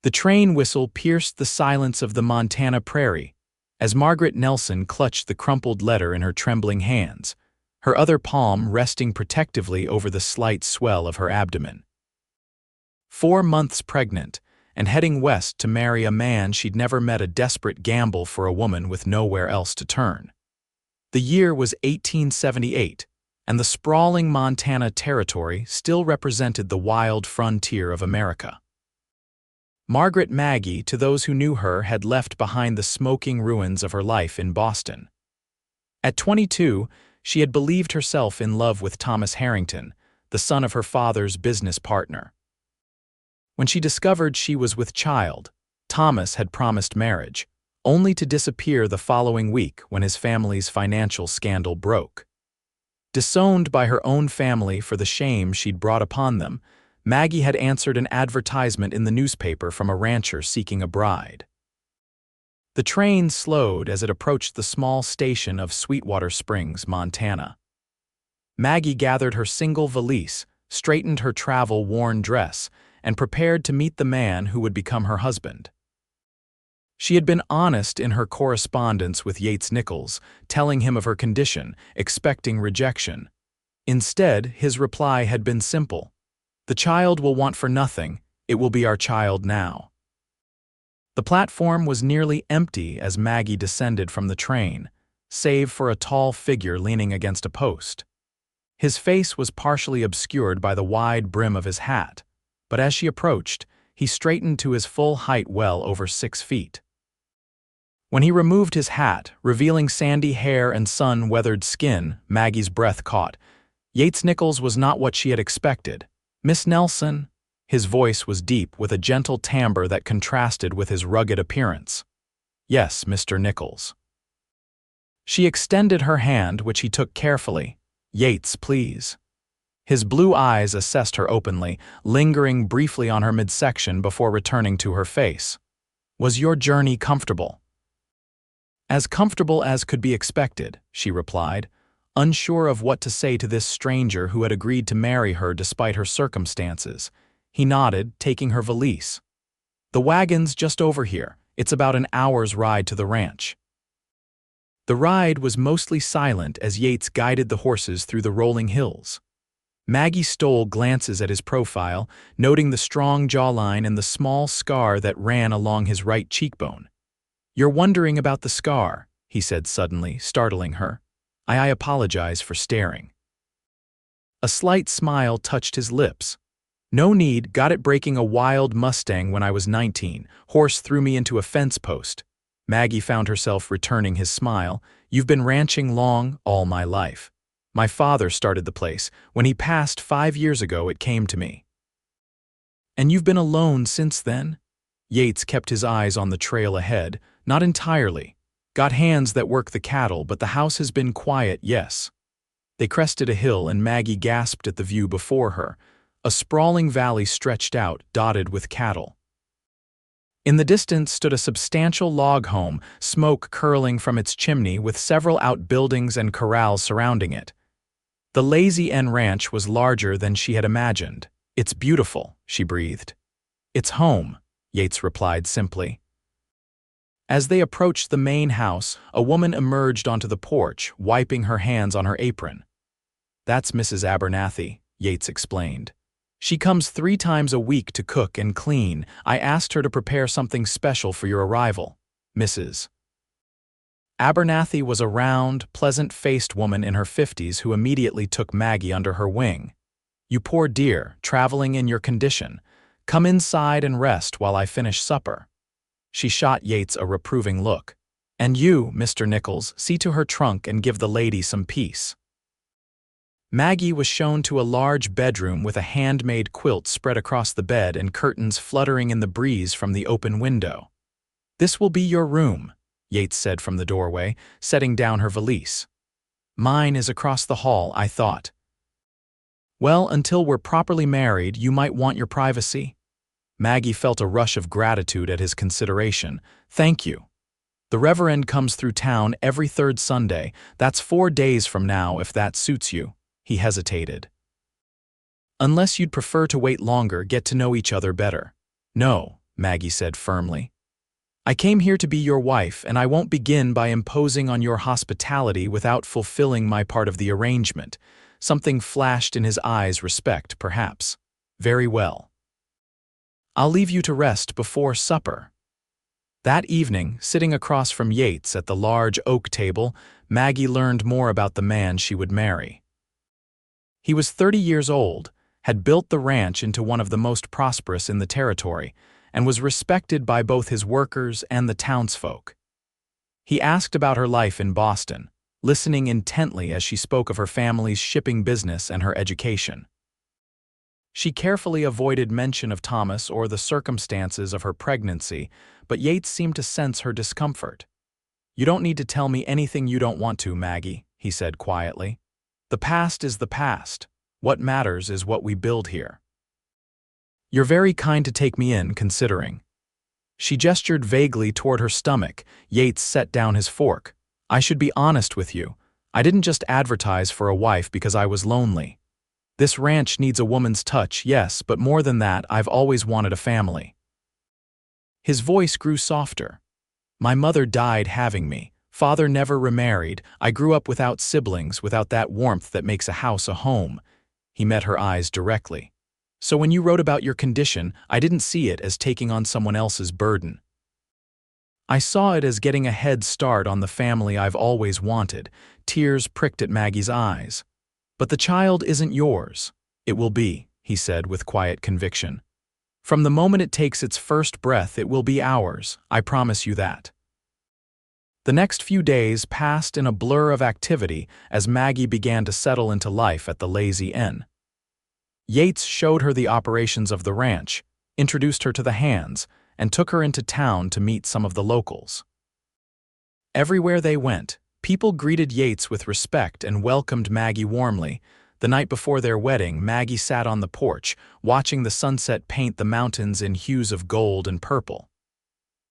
The train whistle pierced the silence of the Montana prairie as Margaret Nelson clutched the crumpled letter in her trembling hands, her other palm resting protectively over the slight swell of her abdomen. 4 months pregnant, and heading west to marry a man she'd never met, a desperate gamble for a woman with nowhere else to turn. The year was 1878, and the sprawling Montana Territory still represented the wild frontier of America. Margaret Maggie, to those who knew her, had left behind the smoking ruins of her life in Boston. At 22, she had believed herself in love with Thomas Harrington, the son of her father's business partner. When she discovered she was with child, Thomas had promised marriage, only to disappear the following week when his family's financial scandal broke. Disowned by her own family for the shame she'd brought upon them, Maggie had answered an advertisement in the newspaper from a rancher seeking a bride. The train slowed as it approached the small station of Sweetwater Springs, Montana. Maggie gathered her single valise, straightened her travel-worn dress, and prepared to meet the man who would become her husband. She had been honest in her correspondence with Yates Nichols, telling him of her condition, expecting rejection. Instead, his reply had been simple: "The child will want for nothing, it will be our child now." The platform was nearly empty as Maggie descended from the train, save for a tall figure leaning against a post. His face was partially obscured by the wide brim of his hat, but as she approached, he straightened to his full height, well over 6 feet. When he removed his hat, revealing sandy hair and sun-weathered skin, Maggie's breath caught. Yates Nichols was not what she had expected. "Miss Nelson?" His voice was deep, with a gentle timbre that contrasted with his rugged appearance. "Yes, Mr. Nichols." She extended her hand, which he took carefully. "Yates, please." His blue eyes assessed her openly, lingering briefly on her midsection before returning to her face. "Was your journey comfortable?" "As comfortable as could be expected," she replied, unsure of what to say to this stranger who had agreed to marry her despite her circumstances. He nodded, taking her valise. "The wagon's just over here. It's about an hour's ride to the ranch." The ride was mostly silent as Yates guided the horses through the rolling hills. Maggie stole glances at his profile, noting the strong jawline and the small scar that ran along his right cheekbone. "You're wondering about the scar," he said suddenly, startling her. I apologize for staring." A slight smile touched his lips. "No need, got it breaking a wild Mustang when I was 19. Horse threw me into a fence post." Maggie found herself returning his smile. "You've been ranching long, all my life. My father started the place. When he passed 5 years ago, it came to me." "And you've been alone since then?" Yates kept his eyes on the trail ahead. "Not entirely. Got hands that work the cattle, but the house has been quiet, yes." They crested a hill and Maggie gasped at the view before her. A sprawling valley stretched out, dotted with cattle. In the distance stood a substantial log home, smoke curling from its chimney with several outbuildings and corrals surrounding it. The Lazy N Ranch was larger than she had imagined. "It's beautiful," she breathed. "It's home," Yates replied simply. As they approached the main house, a woman emerged onto the porch, wiping her hands on her apron. "That's Mrs. Abernathy," Yates explained. "She comes 3 times a week to cook and clean. I asked her to prepare something special for your arrival, Mrs." Abernathy was a round, pleasant-faced woman in her 50s who immediately took Maggie under her wing. "You poor dear, traveling in your condition. Come inside and rest while I finish supper." She shot Yates a reproving look. "And you, Mr. Nichols, see to her trunk and give the lady some peace." Maggie was shown to a large bedroom with a handmade quilt spread across the bed and curtains fluttering in the breeze from the open window. "This will be your room," Yates said from the doorway, setting down her valise. "Mine is across the hall, I thought." "Well, until we're properly married, you might want your privacy." Maggie felt a rush of gratitude at his consideration. "Thank you. The Reverend comes through town every 3rd Sunday. That's 4 days from now, if that suits you." He hesitated. "Unless you'd prefer to wait longer, get to know each other better." "No, Maggie said firmly. "I came here to be your wife, and I won't begin by imposing on your hospitality without fulfilling my part of the arrangement." Something flashed in his eyes, respect, perhaps. "Very well. I'll leave you to rest before supper." That evening, sitting across from Yates at the large oak table, Maggie learned more about the man she would marry. He was 30 years old, had built the ranch into one of the most prosperous in the territory, and was respected by both his workers and the townsfolk. He asked about her life in Boston, listening intently as she spoke of her family's shipping business and her education. She carefully avoided mention of Thomas or the circumstances of her pregnancy, but Yates seemed to sense her discomfort. "You don't need to tell me anything you don't want to, Maggie," he said quietly. "The past is the past. What matters is what we build here." "You're very kind to take me in, considering." She gestured vaguely toward her stomach. Yates set down his fork. "I should be honest with you. I didn't just advertise for a wife because I was lonely. This ranch needs a woman's touch, yes, but more than that, I've always wanted a family." His voice grew softer. "My mother died having me. Father never remarried. I grew up without siblings, without that warmth that makes a house a home." He met her eyes directly. "So when you wrote about your condition, I didn't see it as taking on someone else's burden. I saw it as getting a head start on the family I've always wanted." Tears pricked at Maggie's eyes. "But the child isn't yours. It will be," he said with quiet conviction. "From the moment it takes its first breath, it will be ours. I promise you that." The next few days passed in a blur of activity as Maggie began to settle into life at the Lazy Inn. Yates showed her the operations of the ranch, introduced her to the hands, and took her into town to meet some of the locals. Everywhere they went, people greeted Yates with respect and welcomed Maggie warmly. The night before their wedding, Maggie sat on the porch, watching the sunset paint the mountains in hues of gold and purple.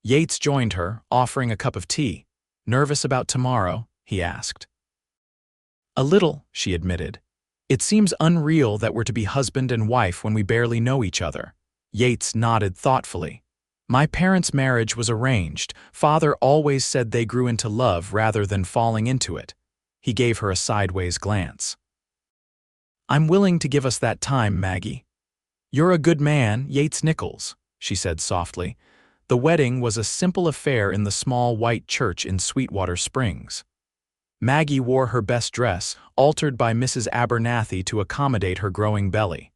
Yates joined her, offering a cup of tea. "Nervous about tomorrow?" he asked. "A little," she admitted. "It seems unreal that we're to be husband and wife when we barely know each other." Yates nodded thoughtfully. "My parents' marriage was arranged. Father always said they grew into love rather than falling into it." He gave her a sideways glance. "I'm willing to give us that time, Maggie." "You're a good man, Yates Nichols," she said softly. The wedding was a simple affair in the small white church in Sweetwater Springs. Maggie wore her best dress, altered by Mrs. Abernathy to accommodate her growing belly.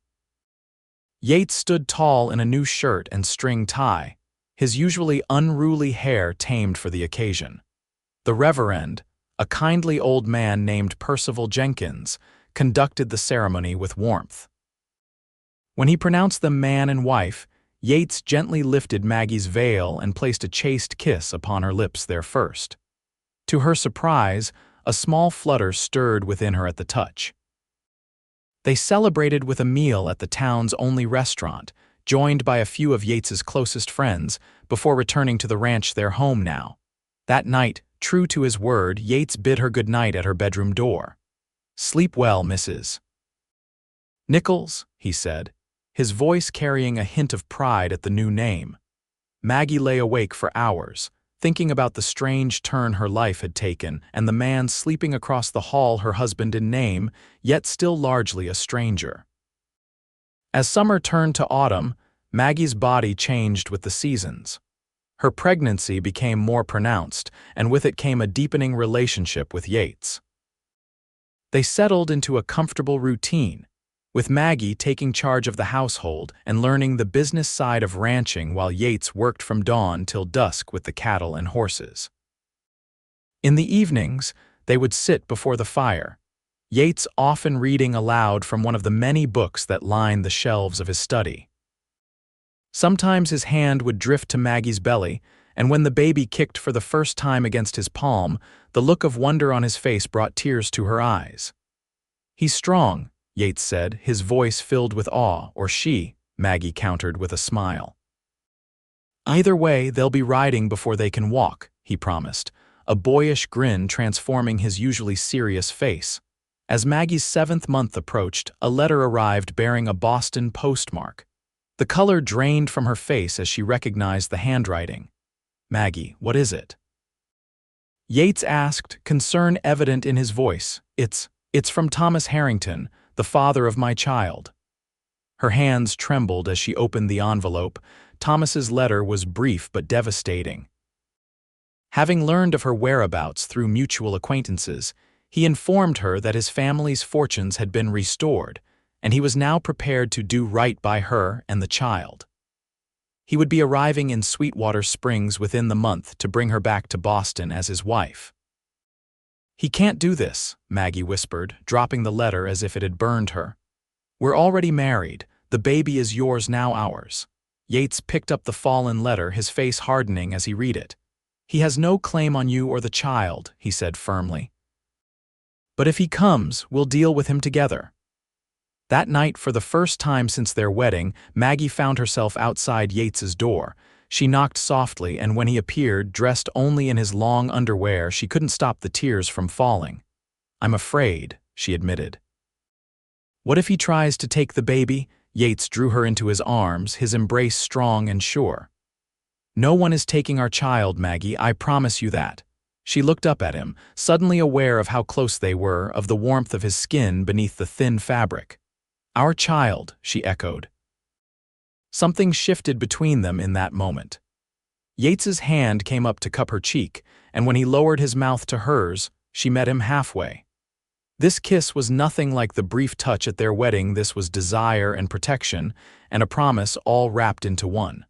Yates stood tall in a new shirt and string tie, his usually unruly hair tamed for the occasion. The Reverend, a kindly old man named Percival Jenkins, conducted the ceremony with warmth. When he pronounced them man and wife, Yates gently lifted Maggie's veil and placed a chaste kiss upon her lips there first. To her surprise, a small flutter stirred within her at the touch. They celebrated with a meal at the town's only restaurant, joined by a few of Yates's closest friends, before returning to the ranch, their home now. That night, true to his word, Yates bid her good night at her bedroom door. "Sleep well, Mrs. Nichols," he said, his voice carrying a hint of pride at the new name. Maggie lay awake for hours, thinking about the strange turn her life had taken and the man sleeping across the hall, her husband in name, yet still largely a stranger. As summer turned to autumn, Maggie's body changed with the seasons. Her pregnancy became more pronounced, and with it came a deepening relationship with Yates. They settled into a comfortable routine, with Maggie taking charge of the household and learning the business side of ranching while Yates worked from dawn till dusk with the cattle and horses. In the evenings, they would sit before the fire, Yates often reading aloud from one of the many books that lined the shelves of his study. Sometimes his hand would drift to Maggie's belly, and when the baby kicked for the first time against his palm, the look of wonder on his face brought tears to her eyes. "He's strong," Yates said, his voice filled with awe, or she, Maggie countered with a smile. "Either way, they'll be riding before they can walk," he promised, a boyish grin transforming his usually serious face. As Maggie's 7th month approached, a letter arrived bearing a Boston postmark. The color drained from her face as she recognized the handwriting. "Maggie, what is it?" Yates asked, concern evident in his voice. It's from Thomas Harrington, the father of my child." Her hands trembled as she opened the envelope. Thomas's letter was brief but devastating. Having learned of her whereabouts through mutual acquaintances, he informed her that his family's fortunes had been restored, and he was now prepared to do right by her and the child. He would be arriving in Sweetwater Springs within the month to bring her back to Boston as his wife. "He can't do this," Maggie whispered, dropping the letter as if it had burned her. "We're already married. The baby is yours, now ours." Yates picked up the fallen letter, his face hardening as he read it. "He has no claim on you or the child," he said firmly. "But if he comes, we'll deal with him together." That night, for the first time since their wedding, Maggie found herself outside Yates's door. She knocked softly, and when he appeared, dressed only in his long underwear, she couldn't stop the tears from falling. "I'm afraid," she admitted. "What if he tries to take the baby?" Yates drew her into his arms, his embrace strong and sure. "No one is taking our child, Maggie, I promise you that." She looked up at him, suddenly aware of how close they were, of the warmth of his skin beneath the thin fabric. "Our child," she echoed. Something shifted between them in that moment. Yates's hand came up to cup her cheek, and when he lowered his mouth to hers, she met him halfway. This kiss was nothing like the brief touch at their wedding. This was desire and protection, and a promise all wrapped into one.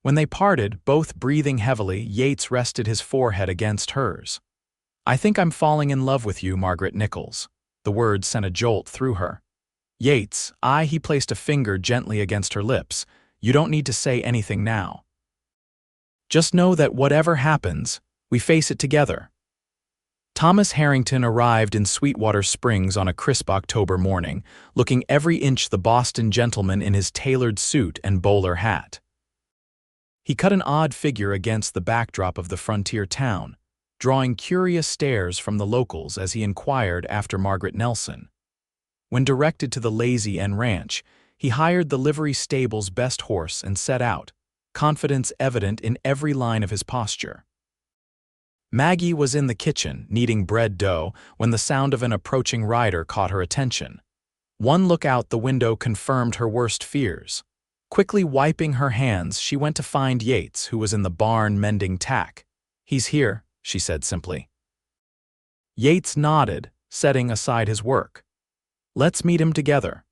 When they parted, both breathing heavily, Yates rested his forehead against hers. "I think I'm falling in love with you, Margaret Nichols." The words sent a jolt through her. "Yates, he placed a finger gently against her lips. "You don't need to say anything now. Just know that whatever happens, we face it together." Thomas Harrington arrived in Sweetwater Springs on a crisp October morning, looking every inch the Boston gentleman in his tailored suit and bowler hat. He cut an odd figure against the backdrop of the frontier town, drawing curious stares from the locals as he inquired after Margaret Nelson. When directed to the Lazy N Ranch, he hired the livery stable's best horse and set out, confidence evident in every line of his posture. Maggie was in the kitchen, kneading bread dough, when the sound of an approaching rider caught her attention. One look out the window confirmed her worst fears. Quickly wiping her hands, she went to find Yates, who was in the barn mending tack. "He's here," she said simply. Yates nodded, setting aside his work. "Let's meet him together."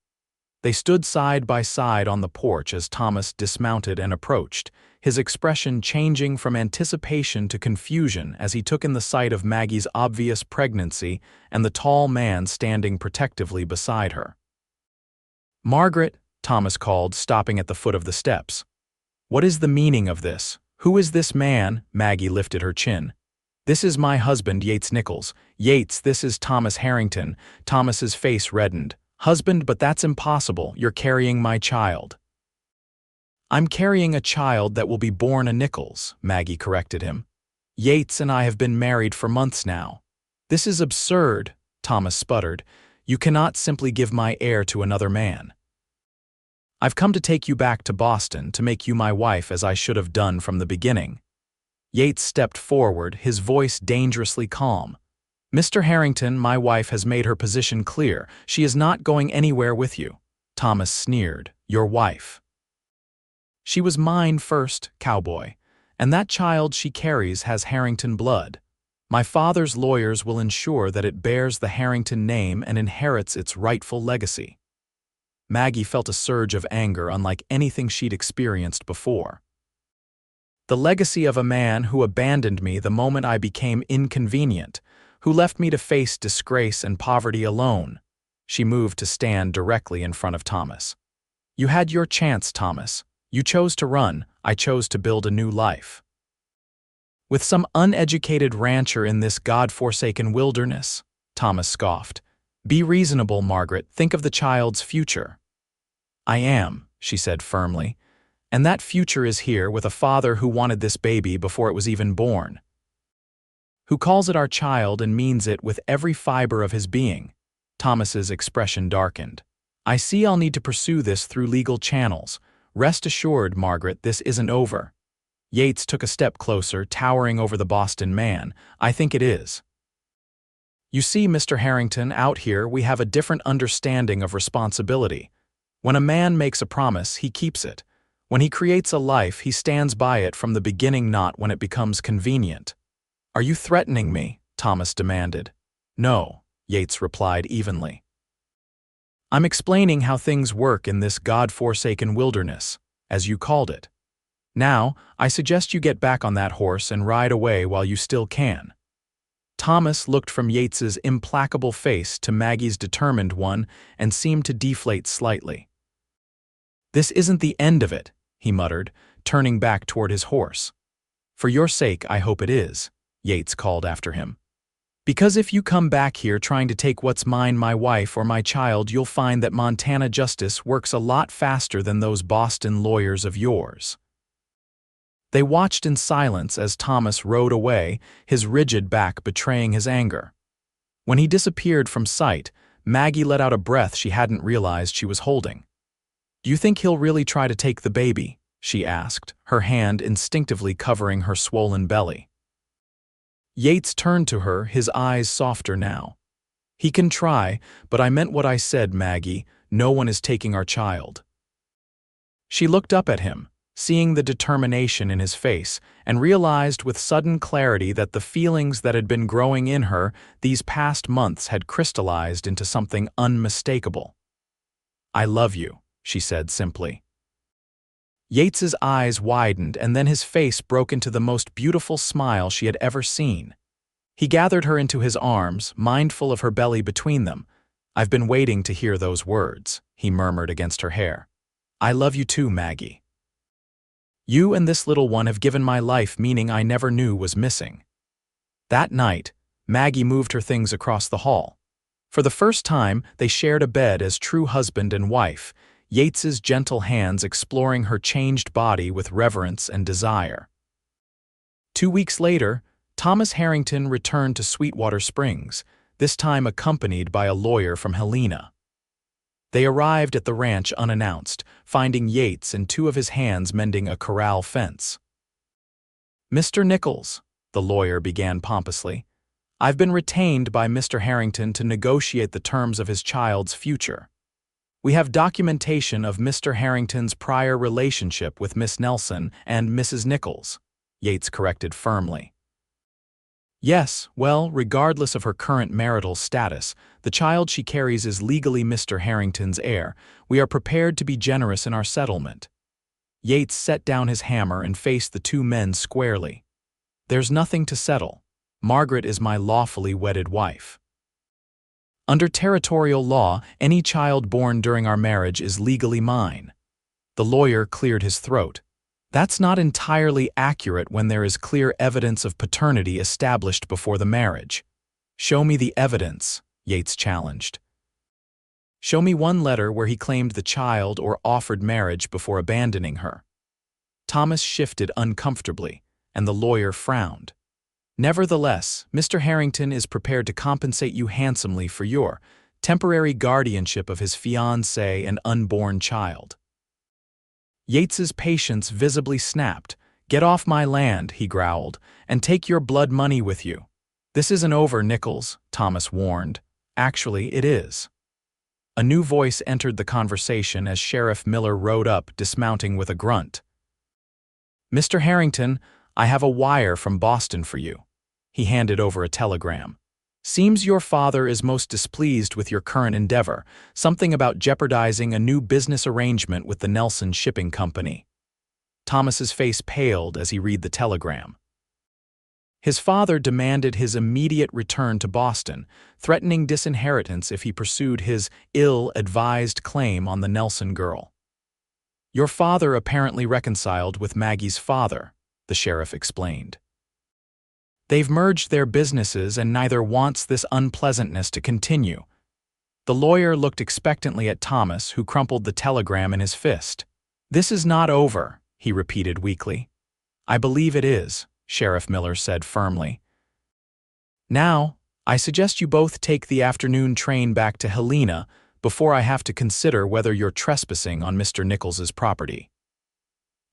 They stood side by side on the porch as Thomas dismounted and approached, his expression changing from anticipation to confusion as he took in the sight of Maggie's obvious pregnancy and the tall man standing protectively beside her. "Margaret," Thomas called, stopping at the foot of the steps. "What is the meaning of this? Who is this man?" Maggie lifted her chin. "This is my husband, Yates Nichols." "Yates, this is Thomas Harrington." Thomas's face reddened. "Husband, but that's impossible. You're carrying my child." "I'm carrying a child that will be born a Nichols," Maggie corrected him. "Yates and I have been married for months now." "This is absurd," Thomas sputtered. "You cannot simply give my heir to another man." "I've come to take you back to Boston, to make you my wife as I should have done from the beginning." Yates stepped forward, his voice dangerously calm. "Mr. Harrington, my wife has made her position clear. She is not going anywhere with you." Thomas sneered. "Your wife." "She was mine first, Cowboy, and that child she carries has Harrington blood. My father's lawyers will ensure that it bears the Harrington name and inherits its rightful legacy." Maggie felt a surge of anger unlike anything she'd experienced before. "The legacy of a man who abandoned me the moment I became inconvenient, who left me to face disgrace and poverty alone." She moved to stand directly in front of Thomas. "You had your chance, Thomas. You chose to run. I chose to build a new life. With some uneducated rancher in this God-forsaken wilderness?" Thomas scoffed. "Be reasonable, Margaret. Think of the child's future." "I am," she said firmly. "And that future is here with a father who wanted this baby before it was even born. Who calls it our child and means it with every fiber of his being." Thomas's expression darkened. I see I'll need to pursue this through legal channels. Rest assured, Margaret, this isn't over. Yates took a step closer, towering over the Boston man. I think it is. You see, Mr. Harrington, out here we have a different understanding of responsibility. When a man makes a promise, he keeps it. When he creates a life, he stands by it from the beginning, not when it becomes convenient. Are you threatening me? Thomas demanded. No, Yates replied evenly. I'm explaining how things work in this God-forsaken wilderness, as you called it. Now, I suggest you get back on that horse and ride away while you still can. Thomas looked from Yates's implacable face to Maggie's determined one and seemed to deflate slightly. This isn't the end of it, he muttered, turning back toward his horse. For your sake, I hope it is, Yates called after him. Because if you come back here trying to take what's mine, my wife or my child, you'll find that Montana justice works a lot faster than those Boston lawyers of yours. They watched in silence as Thomas rode away, his rigid back betraying his anger. When he disappeared from sight, Maggie let out a breath she hadn't realized she was holding. Do you think he'll really try to take the baby? She asked, her hand instinctively covering her swollen belly. Yates turned to her, his eyes softer now. He can try, but I meant what I said, Maggie. No one is taking our child. She looked up at him, seeing the determination in his face, and realized with sudden clarity that the feelings that had been growing in her these past months had crystallized into something unmistakable. I love you, she said simply. Yates's eyes widened, and then his face broke into the most beautiful smile she had ever seen. He gathered her into his arms, mindful of her belly between them. I've been waiting to hear those words, he murmured against her hair. I love you too, Maggie. You and this little one have given my life meaning I never knew was missing. That night, Maggie moved her things across the hall. For the first time, they shared a bed as true husband and wife, Yates's gentle hands exploring her changed body with reverence and desire. 2 weeks later, Thomas Harrington returned to Sweetwater Springs, this time accompanied by a lawyer from Helena. They arrived at the ranch unannounced, finding Yates and 2 of his hands mending a corral fence. Mr. Nichols, the lawyer began pompously, I've been retained by Mr. Harrington to negotiate the terms of his child's future. We have documentation of Mr. Harrington's prior relationship with Miss Nelson and Mrs. Nichols, Yates corrected firmly. Yes, well, regardless of her current marital status, the child she carries is legally Mr. Harrington's heir. We are prepared to be generous in our settlement. Yates set down his hammer and faced the 2 men squarely. There's nothing to settle. Margaret is my lawfully wedded wife. Under territorial law, any child born during our marriage is legally mine. The lawyer cleared his throat. That's not entirely accurate when there is clear evidence of paternity established before the marriage. Show me the evidence, Yates challenged. Show me one letter where he claimed the child or offered marriage before abandoning her. Thomas shifted uncomfortably, and the lawyer frowned. Nevertheless, Mr. Harrington is prepared to compensate you handsomely for your temporary guardianship of his fiancée and unborn child. Yates's patience visibly snapped. Get off my land, he growled, and take your blood money with you. This isn't over, Nichols, Thomas warned. Actually, it is. A new voice entered the conversation as Sheriff Miller rode up, dismounting with a grunt. Mr. Harrington, I have a wire from Boston for you. He handed over a telegram. Seems your father is most displeased with your current endeavor, something about jeopardizing a new business arrangement with the Nelson Shipping Company. Thomas's face paled as he read the telegram. His father demanded his immediate return to Boston, threatening disinheritance if he pursued his ill-advised claim on the Nelson girl. Your father apparently reconciled with Maggie's father, the sheriff explained. They've merged their businesses and neither wants this unpleasantness to continue. The lawyer looked expectantly at Thomas, who crumpled the telegram in his fist. This is not over, he repeated weakly. I believe it is, Sheriff Miller said firmly. Now, I suggest you both take the afternoon train back to Helena, before I have to consider whether you're trespassing on Mr. Nichols's property."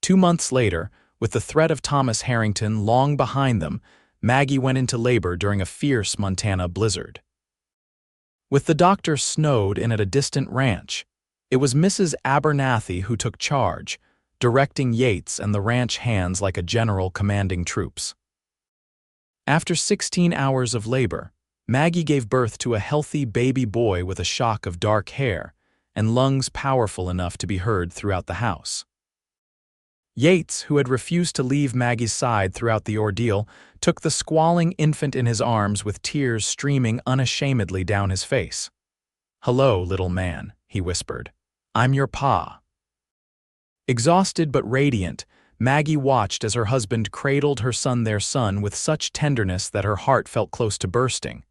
2 months later, with the threat of Thomas Harrington long behind them, Maggie went into labor during a fierce Montana blizzard. With the doctor snowed in at a distant ranch, it was Mrs. Abernathy who took charge, directing Yates and the ranch hands like a general commanding troops. After 16 hours of labor, Maggie gave birth to a healthy baby boy with a shock of dark hair and lungs powerful enough to be heard throughout the house. Yates, who had refused to leave Maggie's side throughout the ordeal, took the squalling infant in his arms with tears streaming unashamedly down his face. "Hello, little man," he whispered. "I'm your pa." Exhausted but radiant, Maggie watched as her husband cradled their son with such tenderness that her heart felt close to bursting.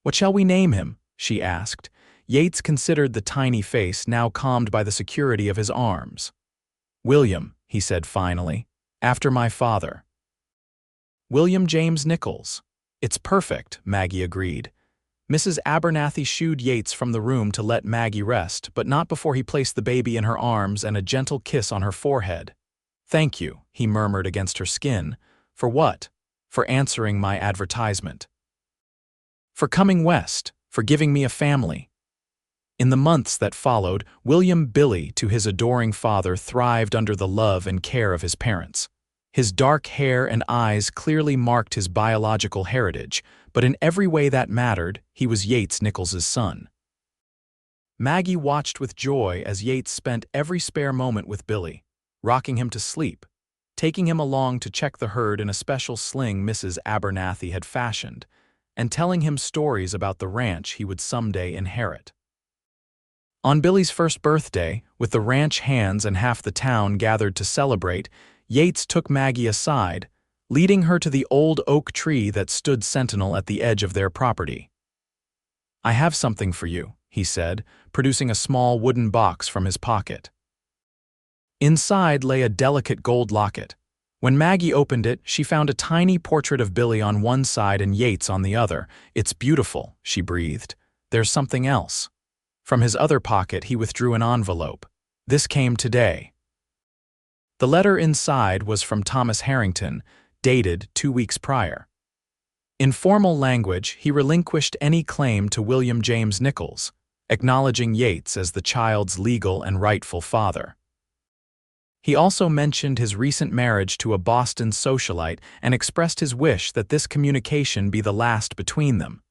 "What shall we name him?" she asked. Yates considered the tiny face, now calmed by the security of his arms. "William," he said finally, "after my father." "William James Nichols." "It's perfect," Maggie agreed. Mrs. Abernathy shooed Yates from the room to let Maggie rest, but not before he placed the baby in her arms and a gentle kiss on her forehead. "Thank you," he murmured against her skin. "For what?" "For answering my advertisement. For coming west, for giving me a family." In the months that followed, William Billy, to his adoring father, thrived under the love and care of his parents. His dark hair and eyes clearly marked his biological heritage, but in every way that mattered, he was Yates Nichols's son. Maggie watched with joy as Yates spent every spare moment with Billy, rocking him to sleep, taking him along to check the herd in a special sling Mrs. Abernathy had fashioned, and telling him stories about the ranch he would someday inherit. On Billy's first birthday, with the ranch hands and half the town gathered to celebrate, Yates took Maggie aside, leading her to the old oak tree that stood sentinel at the edge of their property. "I have something for you," he said, producing a small wooden box from his pocket. Inside lay a delicate gold locket. When Maggie opened it, she found a tiny portrait of Billy on one side and Yates on the other. "It's beautiful," she breathed. "There's something else." From his other pocket, he withdrew an envelope. "This came today." The letter inside was from Thomas Harrington, dated 2 weeks prior. In formal language, he relinquished any claim to William James Nichols, acknowledging Yates as the child's legal and rightful father. He also mentioned his recent marriage to a Boston socialite and expressed his wish that this communication be the last between them.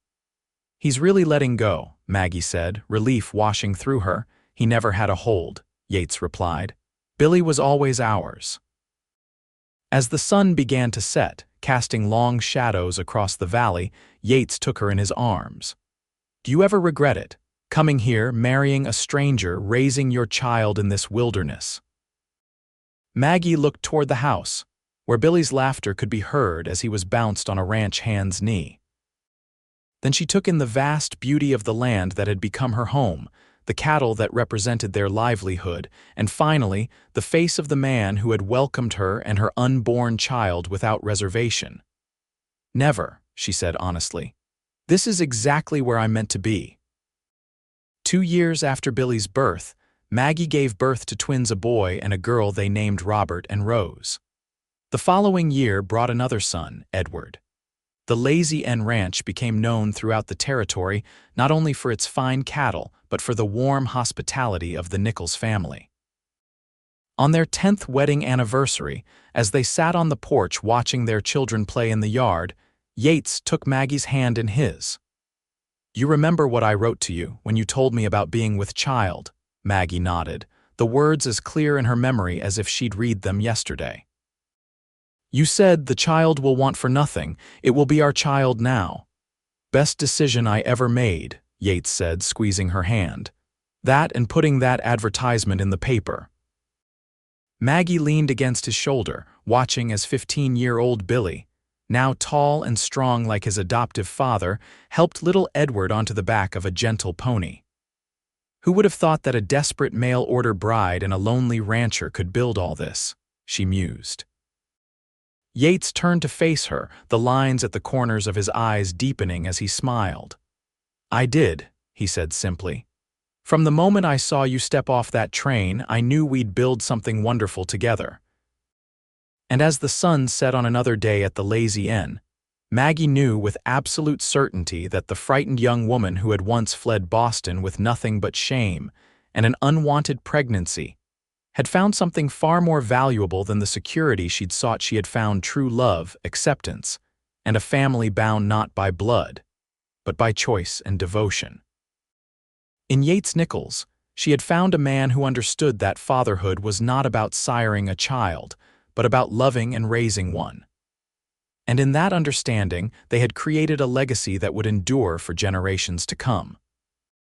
"He's really letting go," Maggie said, relief washing through her. "He never had a hold," Yates replied. "Billy was always ours." As the sun began to set, casting long shadows across the valley, Yates took her in his arms. "Do you ever regret it? Coming here, marrying a stranger, raising your child in this wilderness?" Maggie looked toward the house, where Billy's laughter could be heard as he was bounced on a ranch hand's knee. Then she took in the vast beauty of the land that had become her home, the cattle that represented their livelihood, and finally, the face of the man who had welcomed her and her unborn child without reservation. "Never," she said honestly. "This is exactly where I'm meant to be." 2 years after Billy's birth, Maggie gave birth to twins, a boy and a girl they named Robert and Rose. The following year brought another son, Edward. The Lazy N Ranch became known throughout the territory not only for its fine cattle, but for the warm hospitality of the Nichols family. On their 10th wedding anniversary, as they sat on the porch watching their children play in the yard, Yates took Maggie's hand in his. "You remember what I wrote to you when you told me about being with child?" Maggie nodded, the words as clear in her memory as if she'd read them yesterday. "You said the child will want for nothing. It will be our child now." "Best decision I ever made," Yates said, squeezing her hand. "That and putting that advertisement in the paper." Maggie leaned against his shoulder, watching as 15-year-old Billy, now tall and strong like his adoptive father, helped little Edward onto the back of a gentle pony. Who would have thought that a desperate mail-order bride and a lonely rancher could build all this? She mused. Yates turned to face her, the lines at the corners of his eyes deepening as he smiled. "I did," he said simply. From the moment I saw you step off that train, I knew we'd build something wonderful together." And as the sun set on another day at the Lazy Inn, Maggie knew with absolute certainty that the frightened young woman who had once fled Boston with nothing but shame and an unwanted pregnancy had found something far more valuable than the security she'd sought. She had found true love, acceptance, and a family bound not by blood, but by choice and devotion. In Yates Nichols, she had found a man who understood that fatherhood was not about siring a child, but about loving and raising one. And in that understanding, they had created a legacy that would endure for generations to come.